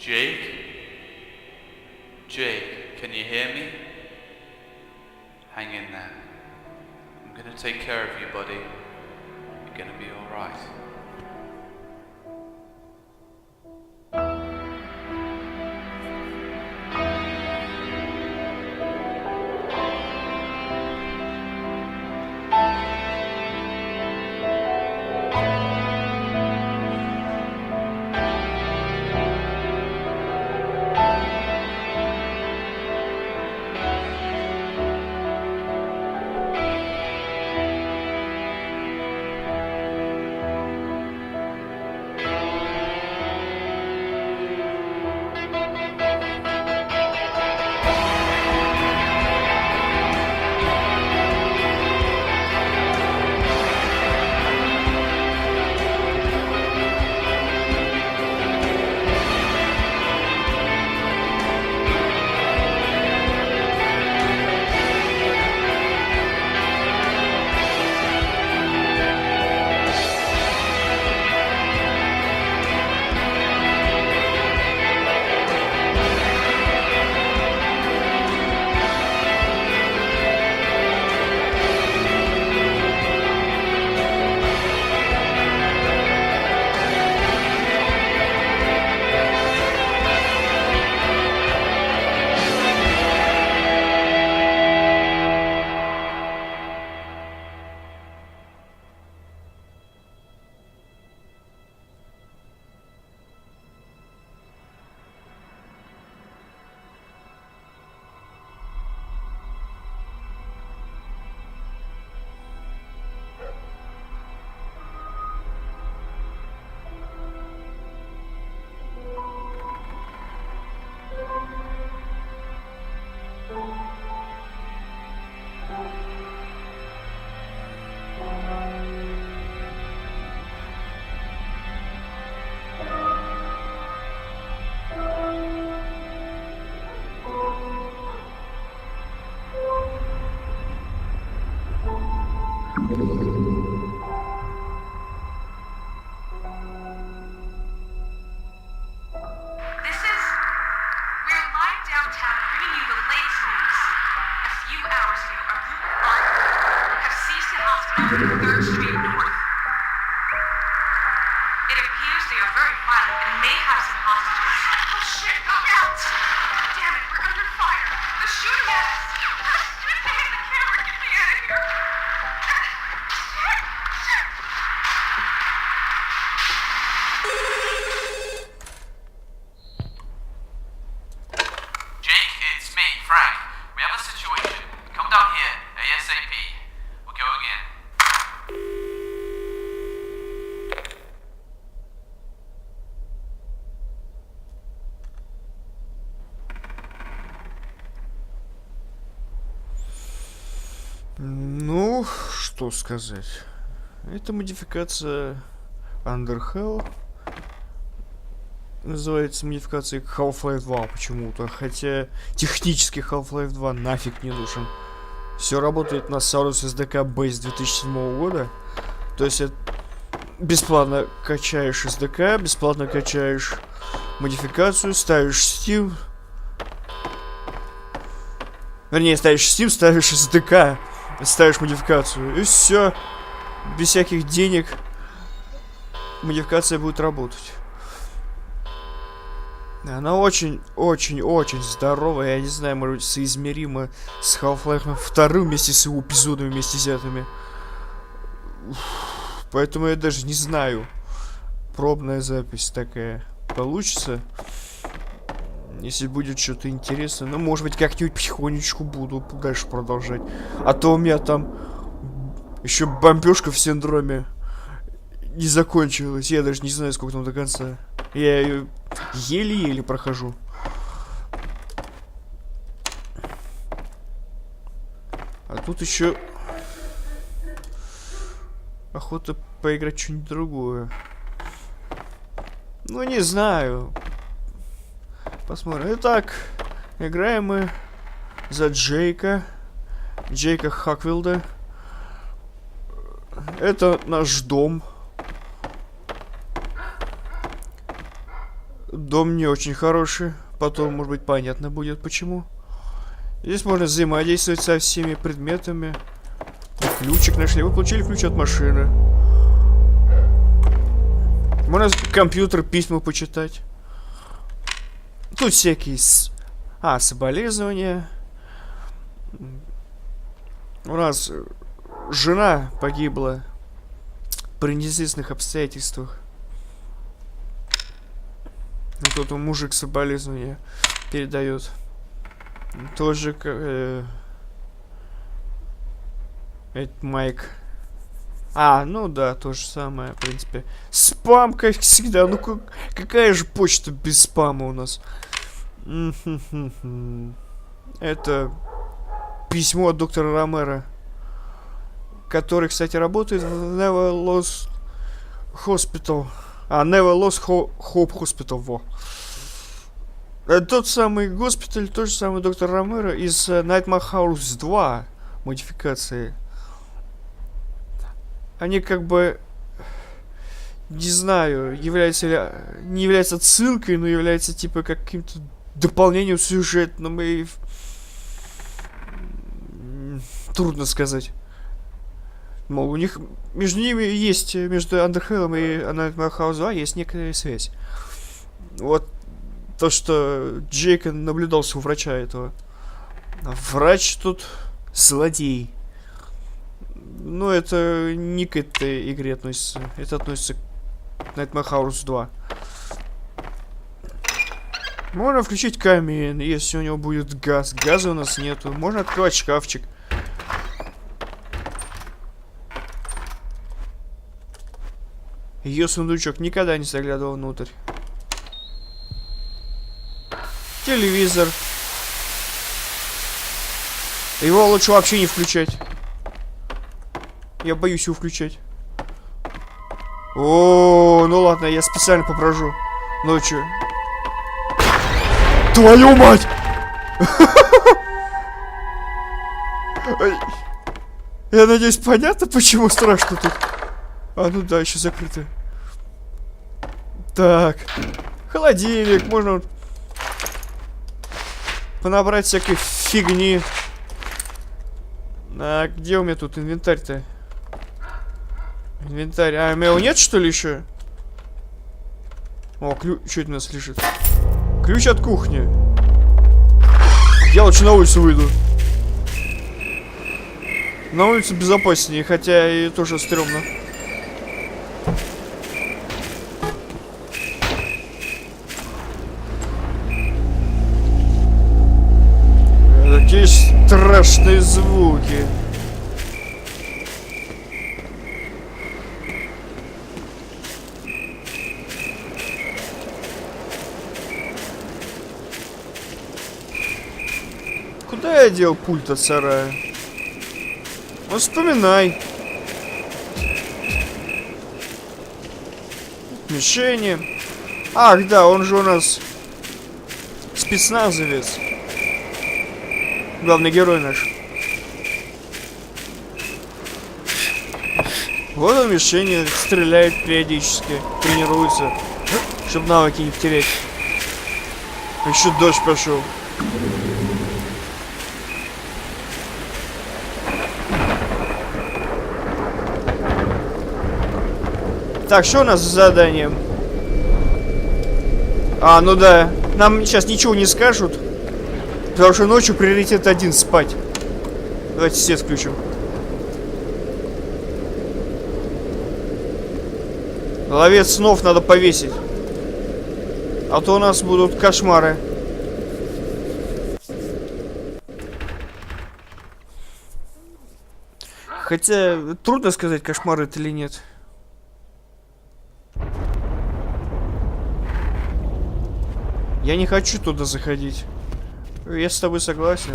Jake? Jake, can you hear me? Hang in there. I'm gonna take care of you, buddy. You're gonna be alright. Ну, что сказать. Это модификация Underhell. Называется модификацией Half-Life 2 почему-то. Хотя технически Half-Life 2 нафиг не нужен. Все работает на Saurus SDK Base 2007 года. То есть бесплатно качаешь SDK, бесплатно качаешь модификацию, ставишь Steam. Вернее, ставишь Steam, ставишь SDK, ставишь модификацию. И все. Без всяких денег модификация будет работать. Она очень здоровая. Я не знаю, может быть, соизмерима с Half-Life 2 вместе с его эпизодами вместе взятыми. Поэтому я даже не знаю. Пробная запись такая получится. Если будет что-то интересное. Ну, может быть, как-нибудь потихонечку буду дальше продолжать. А то у меня там еще бомбежка в синдроме не закончилась. Я даже не знаю, сколько там до конца. Я ее еле-еле прохожу. А тут еще охота поиграть что-нибудь другое. Ну, не знаю. Посмотрим. Итак, играем мы за Джейка Хаквилда. Это наш дом. дом не очень хороший. Потом, может быть, понятно будет, почему. Здесь можно взаимодействовать со всеми предметами. И ключик нашли. Вы получили ключ от машины. Можно компьютер, письма почитать. Тут всякие... соболезнования. У нас жена погибла при неизвестных обстоятельствах. Вот тут мужик соболезнования передает. Тоже это Майк. Ну да, то же самое, в принципе. Спам, как всегда. Ну какая же почта без спама у нас? Это письмо от доктора Ромеро, который, кстати, работает в Never Lost Hospital. Never Lost Hope Hospital, во. Тот самый госпиталь, тот же самый доктор Ромеро из Nightmare House 2 модификации. Они как бы... Не знаю, является ли... Не является отсылкой, но является типа каким-то дополнением сюжетным и... Трудно сказать. Мол, у них... Между ними есть... Между Underhell и Nightmare House 2 есть некая связь. Вот то, что Джейк наблюдался у врача этого. Врач тут злодей. Ну, это не к этой игре относится. Это относится к Nightmare House 2. Можно включить камин, если у него будет газ. Газа у нас нету. Можно открывать шкафчик. Ее сундучок никогда не заглядывал внутрь. Телевизор. Его лучше вообще не включать. Я боюсь его включать. Ну ладно, я специально попрожу ночью. Твою мать! Я надеюсь, понятно, почему страшно тут. Ну да, еще закрыто. Так. Холодильник, можно понабрать всякой фигни. Где у меня тут инвентарь-то? Инвентарь. У меня его нет, что ли, еще? Ключ. Что это у нас лежит? Ключ от кухни. Я лучше на улицу выйду. На улице безопаснее, хотя и тоже стрёмно. Какие страшные звуки. Куда я дел пульт от сарая? Ну, вспоминай. Мишени. Ах, да, он же у нас спецназовец. Главный герой наш. Вот он мишени, стреляет периодически, тренируется, чтобы навыки не потерять. Еще дождь пошел. Так, что у нас с заданием? Ну да, нам сейчас ничего не скажут. Потому что ночью приоритет 1 спать. Давайте свет включим. Ловец снов надо повесить. А то у нас будут кошмары. Хотя трудно сказать, кошмары это или нет. Я не хочу туда заходить. Я с тобой согласен.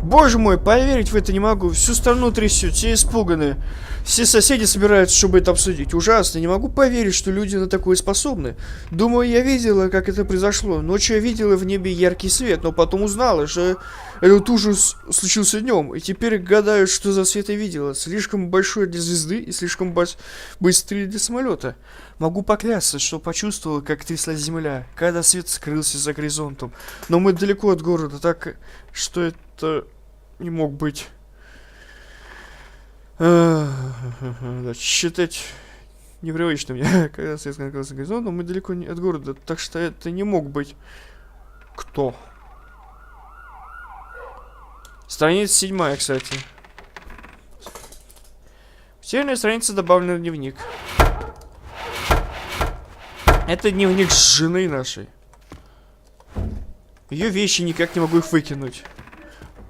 Боже мой, поверить в это не могу. Всю страну трясет, все испуганы. Все соседи собираются, чтобы это обсудить. Ужасно, не могу поверить, что люди на такое способны. Думаю, я видела, как это произошло. Ночью я видела в небе яркий свет, но потом узнала, что этот ужас случился днем. И теперь гадаю, что за свет я видела. Слишком большой для звезды и слишком быстрый для самолета. Могу поклясться, что почувствовала, как тряслась земля, когда свет скрылся за горизонтом. Но мы далеко от города, так что это не мог быть. Считать непривычно мне, когда свет скрылся за горизонтом, мы далеко не от города, так что это не мог быть. Кто? Страница 7, кстати. В северной странице добавлен дневник. Это дневник жены нашей. Ее вещи, никак не могу их выкинуть.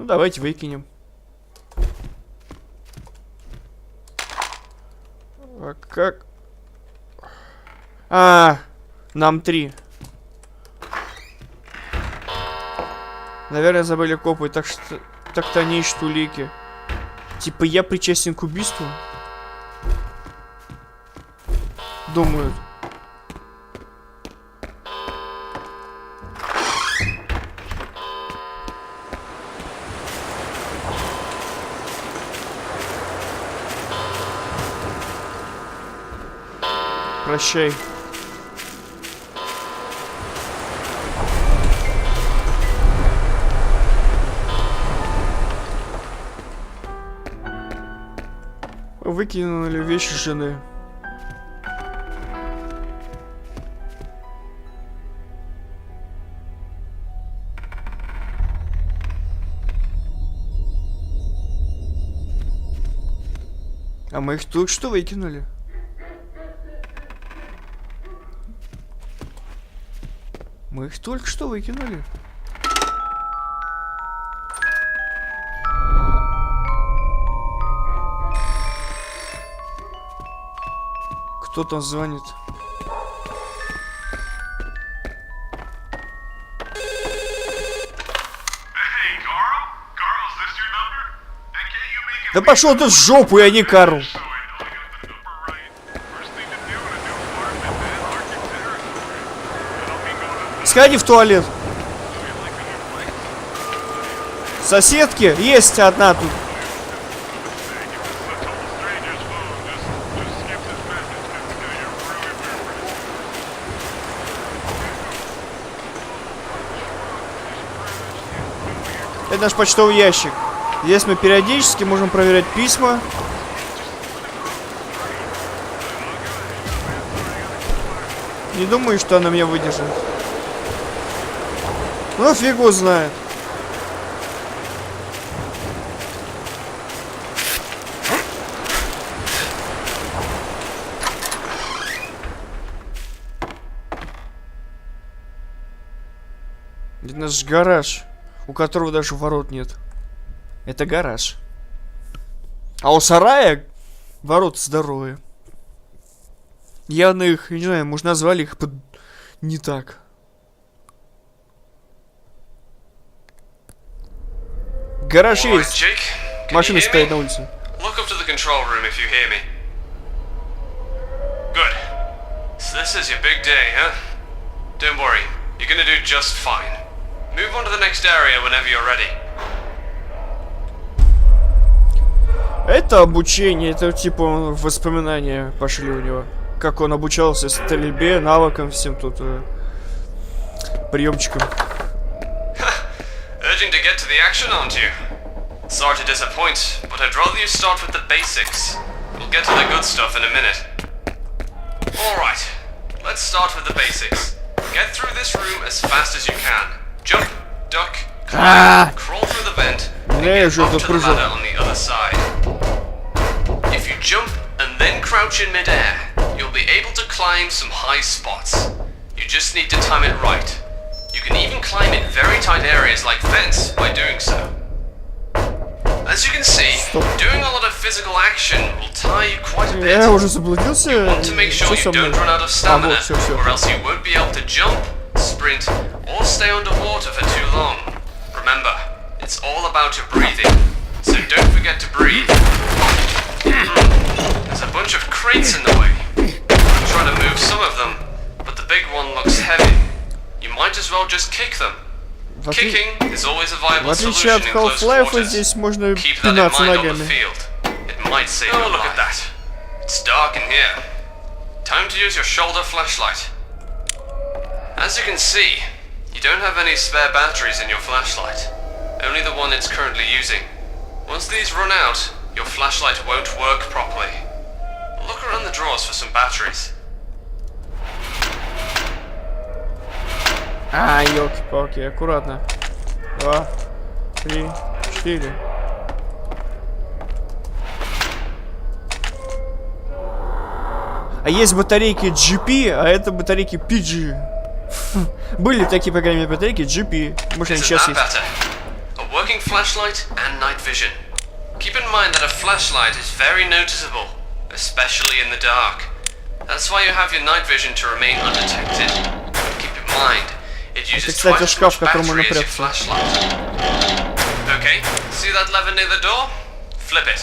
Ну, давайте выкинем. А как? Нам 3. Наверное, забыли копы, так-то они ищут улики. Типа я причастен к убийству? Думают. Прощай. Выкинули вещи жены. А мы их только что выкинули. Мы их только что выкинули. Кто там звонит? Да пошел ты в жопу, я не Карл. Сходи в туалет. Соседки? Есть одна тут. Это наш почтовый ящик. Здесь мы периодически можем проверять письма. Не думаю, что она меня выдержит. Ну, фиг его знает. Это наш гараж, у которого даже ворот нет. Это гараж. А у сарая ворот здоровые. Явно их, не знаю, может назвали их под... не так. Гараж есть. Машина стоит на улице. Look up to the control room if you hear me. Good. So this is your big day, huh? Don't worry, you're gonna do just fine. Move on to the next area whenever you're ready. Это обучение, это типа воспоминания пошли у него. Как он обучался стрельбе, навыкам, всем тут приемчикам. Urging to get to the action, aren't you? Sorry to disappoint, but I'd rather you start with the basics. We'll get to the good stuff in a minute. Alright, let's start with the basics. Get through this room as fast as you can. Jump, duck, climb, crawl through the vent, and get up to the ladder on the other side. If you jump and then crouch in midair, you'll be able to climb some high spots. You just need to time it right. You can even climb in very tight areas like vents by doing so. As you can see, doing a lot of physical action will tire you quite a bit. Я уже заблудился. You want to make sure you don't run out of stamina, or else you won't be able to jump, sprint, or stay underwater for too long. Remember, it's all about your breathing, so don't forget to breathe. There's a bunch of crates in the way. I'm trying to move some of them, but the big one looks heavy. You might as well just kick them. Kicking is always a viable solution in close quarters. Keep that in mind on the field. It might save your life. Oh, look at that. It's dark in here. Time to use your shoulder flashlight. As you can see, you don't have any spare batteries in your flashlight. Only the one it's currently using. Once these run out, your flashlight won't work properly. Look around the drawers for some batteries. А, елки-палки, аккуратно. 2, 3, 4. А есть батарейки GP, а это батарейки PG. Были такие, по крайней мере, батарейки GP. Может, они сейчас есть. A working flashlight and night vision. Keep in mind that a flashlight is very noticeable, especially in the dark. That's why you have your night vision to remain undetected. Keep in mind, it uses twice as much battery as your flashlight. Okay, see that lever near the door? Flip it.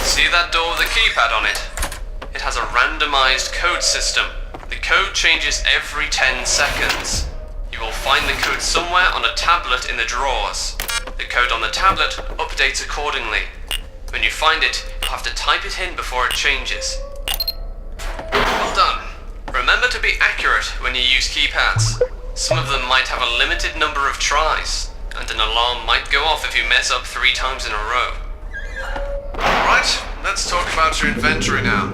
See that door with a keypad on it? It has a randomized code system. The code changes every 10 seconds. You will find the code somewhere on a tablet in the drawers. The code on the tablet updates accordingly. When you find it, you'll have to type it in before it changes. Well done. Remember to be accurate when you use keypads. Some of them might have a limited number of tries, and an alarm might go off if you mess up 3 times in a row. Alright, let's talk about your inventory now.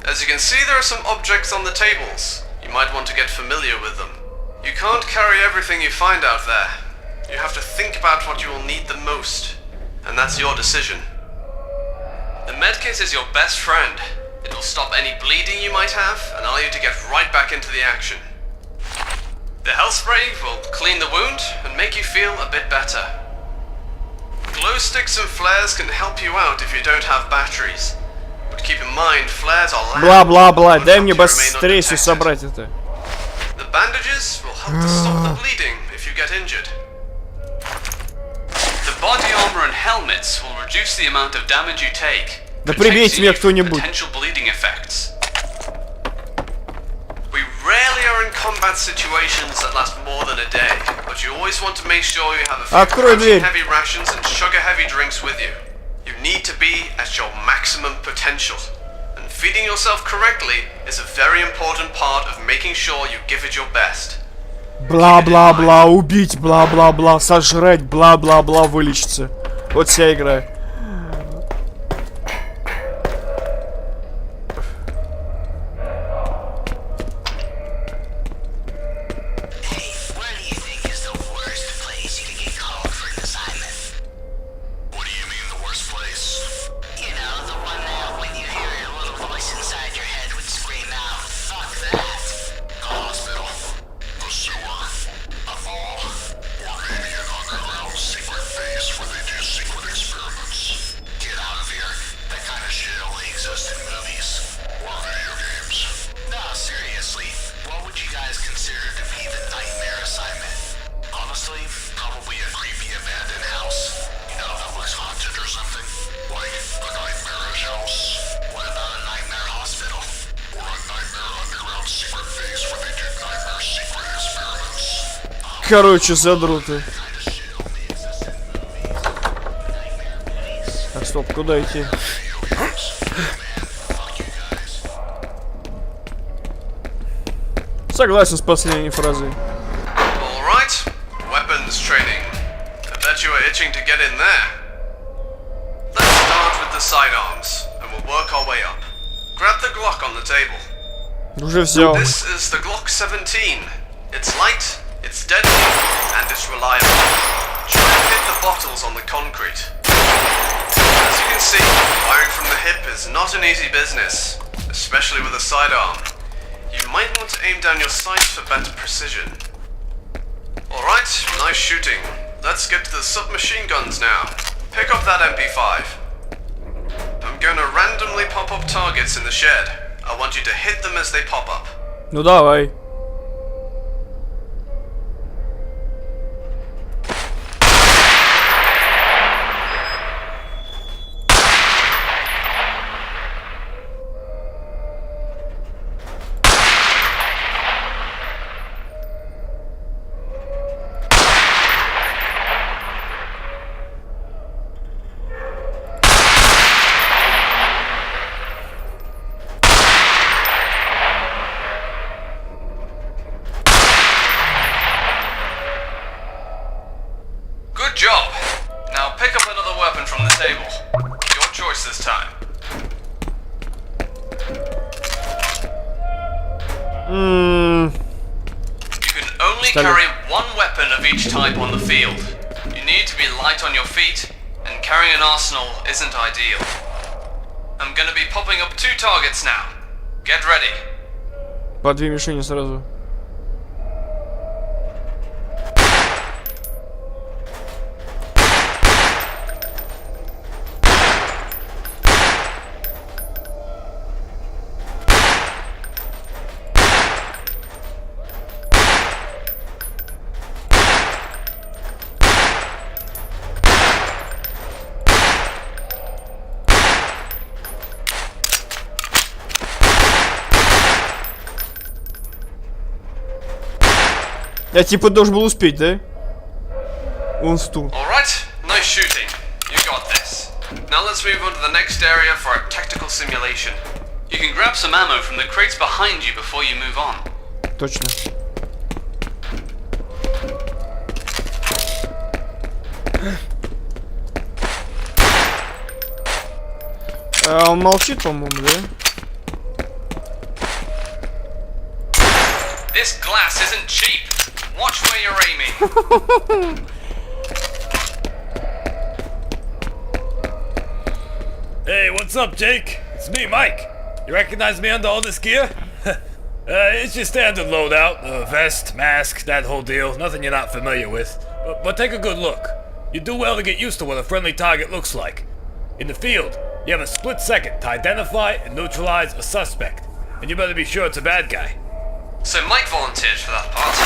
As you can see, there are some objects on the tables. You might want to get familiar with them. You can't carry everything you find out there. You have to think about what you will need the most, and that's your decision. The medkit is your best friend. It will stop any bleeding you might have and allow you to get right back into the action. The health spray will clean the wound and make you feel a bit better. Glow sticks and flares can help you out if you don't have batteries. But keep in mind, flares are loud. Бла-бла-бла, дай мне быстрее все собрать это. The bandages will help to stop the bleeding if you get injured. The body armor and helmets will reduce the amount of damage you take. Да прибейте меня кто-нибудь. Potential bleeding effects. We rarely are in combat situations that last more than a day, but you always want to make sure you have a few heavy rations and sugar-heavy drinks with you. You need to be at your maximum potential, and feeding yourself correctly is a very important part of making sure you give it your best. Бла-бла-бла, убить, бла-бла-бла, сожрать, бла-бла-бла, вылечиться. Вот вся игра. Короче, задруты. Так, стоп, куда идти? Согласен с последней фразой. All right, weapons training. I bet you are itching to get in there. Let's start with the sidearms, and we'll work our way up. Grab the Glock on the table. Уже взял. This is the Glock 17. It's light. It's deadly, and it's reliable. Try and hit the bottles on the concrete. As you can see, firing from the hip is not an easy business, especially with a sidearm. You might want to aim down your sights for better precision. Alright, nice shooting. Let's get to the submachine guns now. Pick up that MP5. I'm gonna randomly pop up targets in the shed. I want you to hit them as they pop up. Ну давай. job. Now pick up another weapon from the table. Your choice this time. You can only carry one weapon of each type on the field. You need to be light on your feet, and carrying an arsenal isn't ideal. I'm gonna be popping up 2 targets now. Get ready. По 2 мишени сразу. Я типа должен был успеть, да? Он стул. Alright, nice shooting. You got this. Now let's move on to the next area for a tactical simulation. You can grab some ammo from the crates behind you before you move on. Точно. Он молчит, по-моему, да? This glass isn't cheap. Watch where you're aiming. Hey, what's up, Jake? It's me, Mike. You recognize me under all this gear? It's your standard loadout. Vest, mask, that whole deal. Nothing you're not familiar with. But take a good look. You do well to get used to what a friendly target looks like. In the field, you have a split second to identify and neutralize a suspect. And you better be sure it's a bad guy. So Mike volunteered for that part.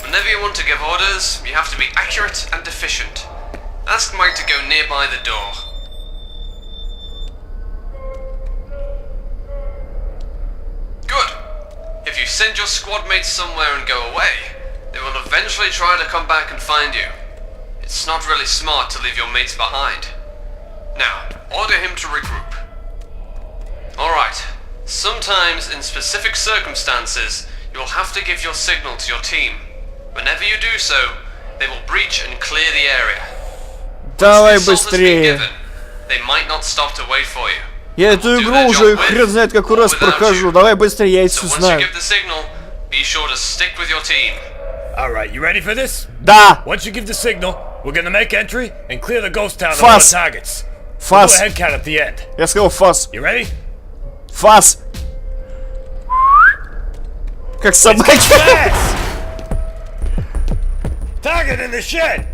Whenever you want to give orders, you have to be accurate and efficient. Ask Mike to go nearby the door. Good. If you send your squad mates somewhere and go away, they will eventually try to come back and find you. It's not really smart to leave your mates behind. Now, order him to regroup. Alright. Sometimes, in specific circumstances, you will have to give your signal to your team. Whenever you do so, they will breach and clear the area. Давай быстрее. They might not stop to wait for you. Я эту игру уже хрен знает какой раз прохожу. Давай быстрее, я это знаю. Alright, you ready for this? Да. Once you give the signal, we're gonna make entry and clear the ghost town of all the targets. We'll do a head count at the end. Я сказал фас. You ready? Фас. Как собаки. Target in the shed.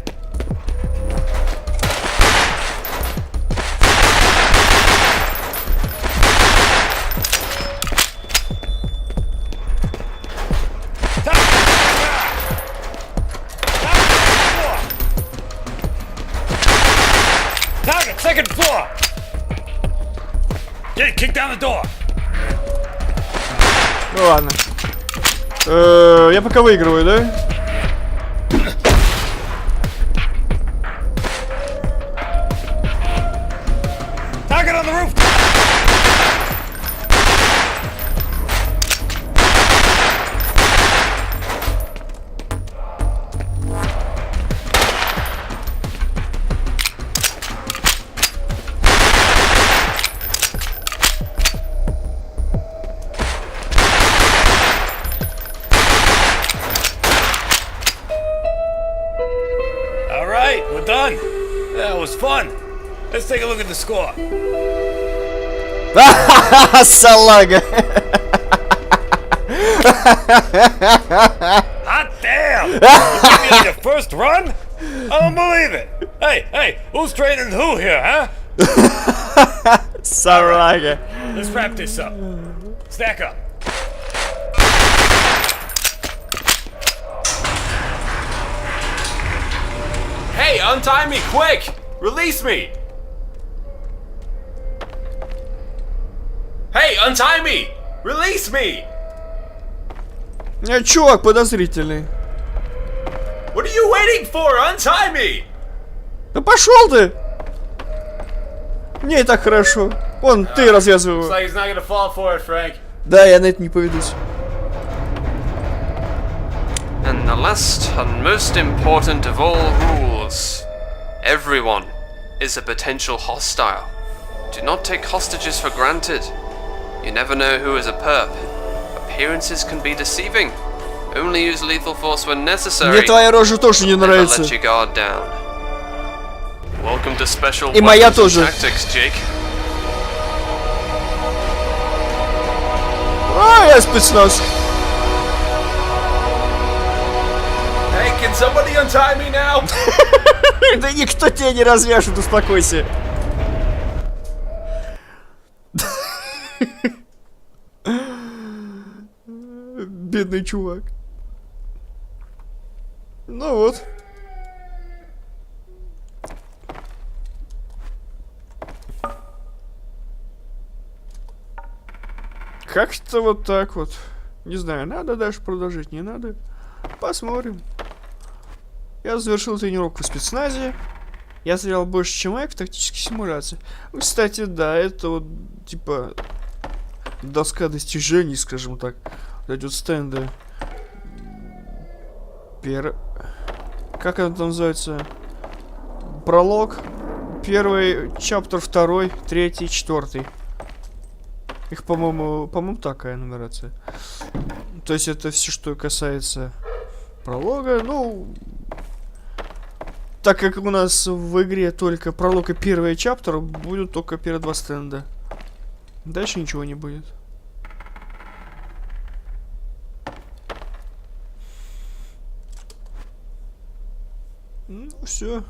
Target, second floor. Get kick down the door. Ну ладно. Я пока выигрываю, да? Target on the roof. All right, we're done. That was fun. Let's take a look at the score. Салага. Hot damn! You gave me like the first run? I don't believe it. Hey, who's training who here, huh? Салага. Let's wrap this up. Stack up. Hey, untie me, quick! Release me! Hey, untie me! Release me! Чувак подозрительный. What are you waiting for? Untie me! Да пошел ты! Мне и так хорошо. Вон, ты развязывай его. Looks like he's not gonna fall for it, Frank. Да, я на это не поведусь. And the last and most important of all rules. Everyone is a potential hostile. Do not take hostages for granted. You never know who is a perp. Appearances can be deceiving. Only use lethal force when necessary. Мне твоя рожа тоже не Never нравится. let your guard down. Welcome to Special И моя Weapons and тоже. Tactics, Jake. А, я спецназ. Hey, can somebody untie me now? Да никто тебя не развяжет, успокойся. Бедный чувак. Ну вот. Как-то вот так вот. Не знаю, надо дальше продолжить, не надо. Посмотрим. Я завершил тренировку в спецназе. Я стрелял больше, чем Майк в тактической симуляции. Ну, кстати, да, это вот, типа, доска достижений, скажем так. Вот эти вот стенды. Как это называется? Пролог. Первый, чаптер, второй, третий, четвертый. Их, по-моему, такая нумерация. То есть это все, что касается пролога. Ну, так как у нас в игре только пролог и первый чаптер, будут только первые 2 стенда. Дальше ничего не будет. Ну, все.